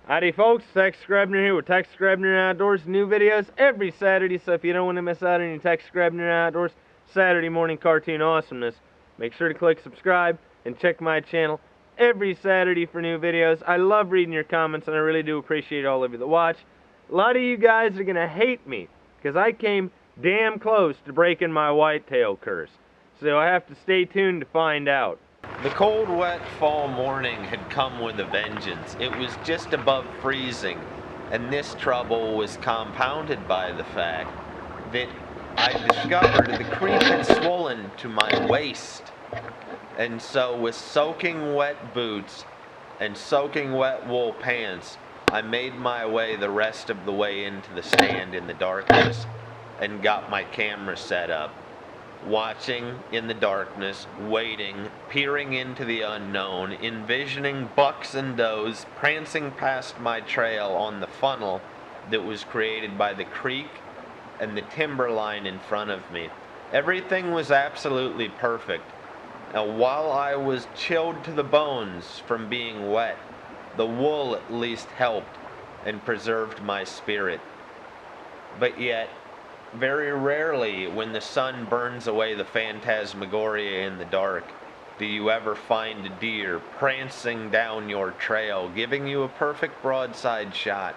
Howdy folks, Texas Grebner here with Texas Grebner Outdoors. New videos every Saturday, so if you don't want to miss out on your Texas Grebner Outdoors Saturday morning cartoon awesomeness, make sure to click subscribe and check my channel every Saturday for new videos. I love reading your comments and I really do appreciate all of you that watch. A lot of you guys are going to hate me because I came damn close to breaking my whitetail curse. So I have to stay tuned to find out. The cold, wet fall morning had come with a vengeance. It was just above freezing, and this trouble was compounded by the fact that I discovered the creek had swollen to my waist. And so with soaking wet boots and soaking wet wool pants, I made my way the rest of the way into the stand in the darkness and got my camera set up. Watching in the darkness, waiting, peering into the unknown, envisioning bucks and does prancing past my trail on the funnel that was created by the creek and the timberline in front of me. Everything was absolutely perfect. Now, while I was chilled to the bones from being wet, the wool at least helped and preserved my spirit. But yet, very rarely, when the sun burns away the phantasmagoria in the dark, do you ever find a deer prancing down your trail, giving you a perfect broadside shot.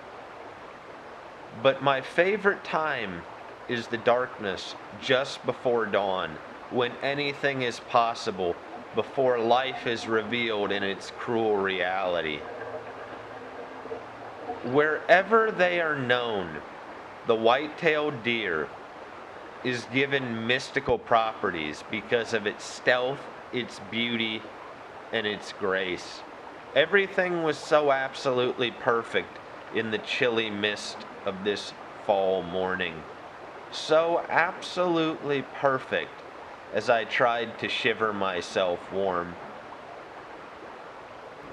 But my favorite time is the darkness just before dawn, when anything is possible, before life is revealed in its cruel reality. Wherever they are known, the white-tailed deer is given mystical properties because of its stealth, its beauty, and its grace. Everything was so absolutely perfect in the chilly mist of this fall morning. So absolutely perfect as I tried to shiver myself warm.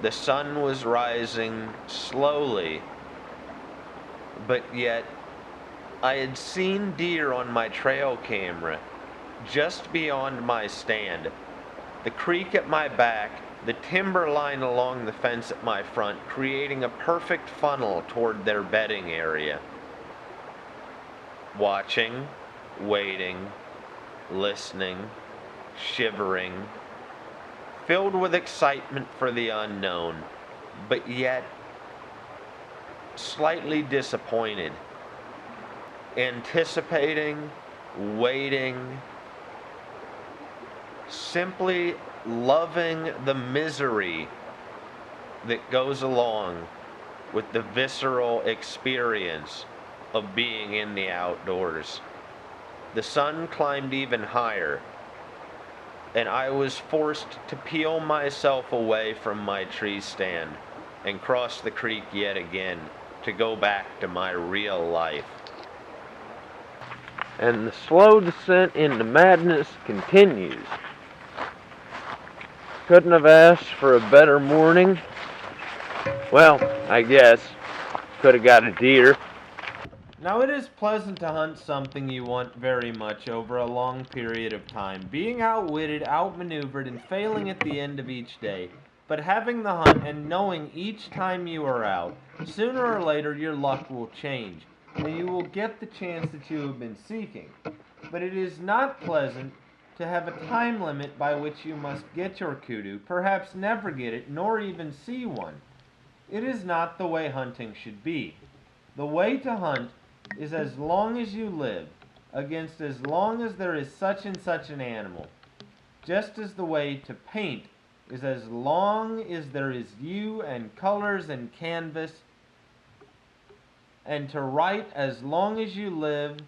The sun was rising slowly, but yet I had seen deer on my trail camera just beyond my stand. The creek at my back, the timber line along the fence at my front, creating a perfect funnel toward their bedding area. Watching, waiting, listening, shivering, filled with excitement for the unknown, but yet slightly disappointed. Anticipating, waiting, simply loving the misery that goes along with the visceral experience of being in the outdoors. The sun climbed even higher, and I was forced to peel myself away from my tree stand and cross the creek yet again to go back to my real life. And the slow descent into madness continues. Couldn't have asked for a better morning. Well, I guess. Could have got a deer. Now it is pleasant to hunt something you want very much over a long period of time, being outwitted, outmaneuvered, and failing at the end of each day. But having the hunt and knowing each time you are out, sooner or later your luck will change, and you will get the chance that you have been seeking. But it is not pleasant to have a time limit by which you must get your kudu, perhaps never get it, nor even see one. It is not the way hunting should be. The way to hunt is as long as you live, against as long as there is such and such an animal, just as the way to paint is as long as there is you and colors and canvas, and to write as long as you live,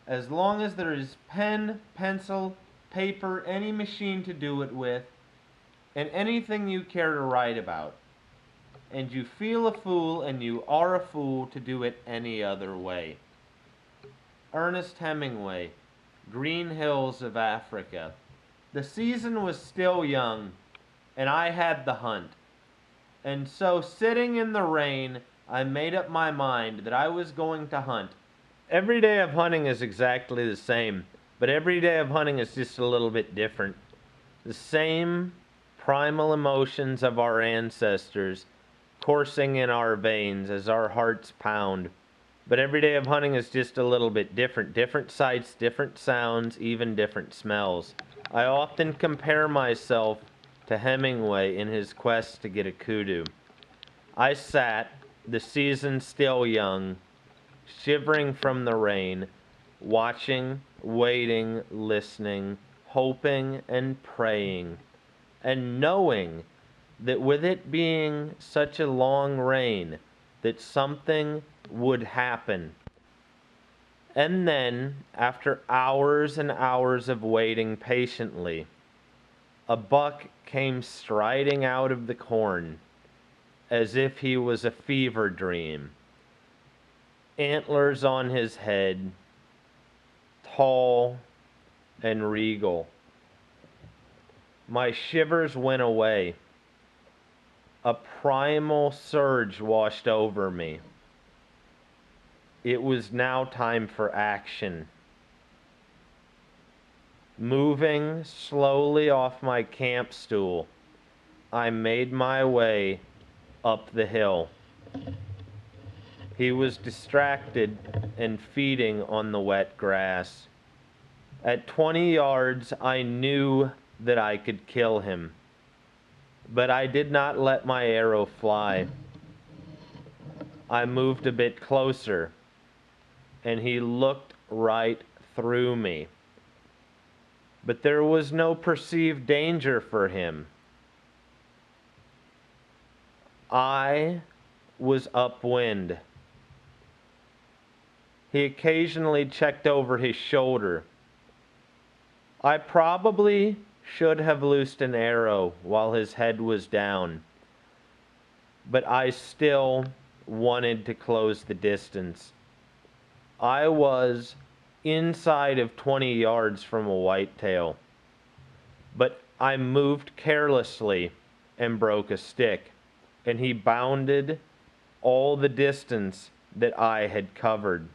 as long as there is pen, pencil, paper, any machine to do it with, and anything you care to write about. And you feel a fool, and you are a fool to do it any other way. Ernest Hemingway, Green Hills of Africa. The season was still young, and I had the hunt. And so, sitting in the rain, I made up my mind that I was going to hunt. Every day of hunting is exactly the same, but every day of hunting is just a little bit different. The same primal emotions of our ancestors coursing in our veins as our hearts pound. But every day of hunting is just a little bit different. Different sights, different sounds, even different smells. I often compare myself to Hemingway in his quest to get a kudu. I sat, the season still young, shivering from the rain, watching, waiting, listening, hoping and praying, and knowing that with it being such a long rain, that something would happen. And then, after hours and hours of waiting patiently, a buck came striding out of the corn as if he was a fever dream. Antlers on his head, tall and regal. My shivers went away. A primal surge washed over me. It was now time for action. Moving slowly off my camp stool, I made my way up the hill. He was distracted and feeding on the wet grass. At 20 yards, I knew that I could kill him, but I did not let my arrow fly. I moved a bit closer, and he looked right through me. But there was no perceived danger for him. I was upwind. He occasionally checked over his shoulder. I probably should have loosed an arrow while his head was down, but I still wanted to close the distance. I was inside of 20 yards from a whitetail, but I moved carelessly and broke a stick, and he bounded all the distance that I had covered,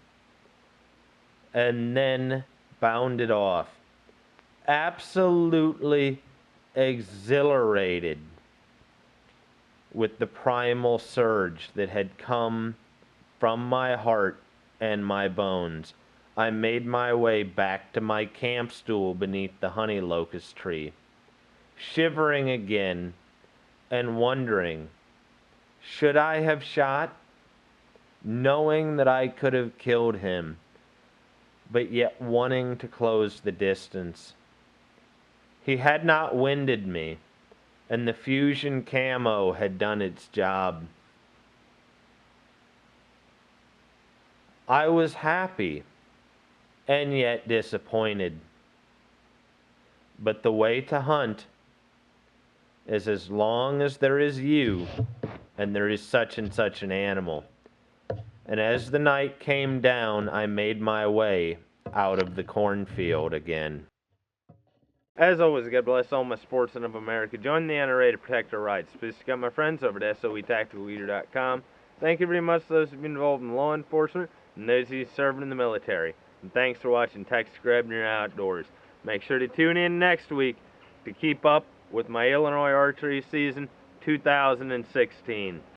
and then bounded off, absolutely exhilarated with the primal surge that had come from my heart and my bones. I made my way back to my camp stool beneath the honey locust tree, shivering again and wondering, should I have shot, knowing that I could have killed him, but yet wanting to close the distance. He had not winded me, and the fusion camo had done its job. I was happy and yet disappointed. But the way to hunt is as long as there is you and there is such and such an animal. And as the night came down, I made my way out of the cornfield again. As always, God bless all my sportsmen of America. Join the NRA to protect our rights. Please check out my friends over at SOETacticalLeader.com. Thank you very much to those who have been involved in law enforcement and those who are serving in the military. And thanks for watching Texas Grebner Outdoors. Make sure to tune in next week to keep up with my Illinois archery season 2016.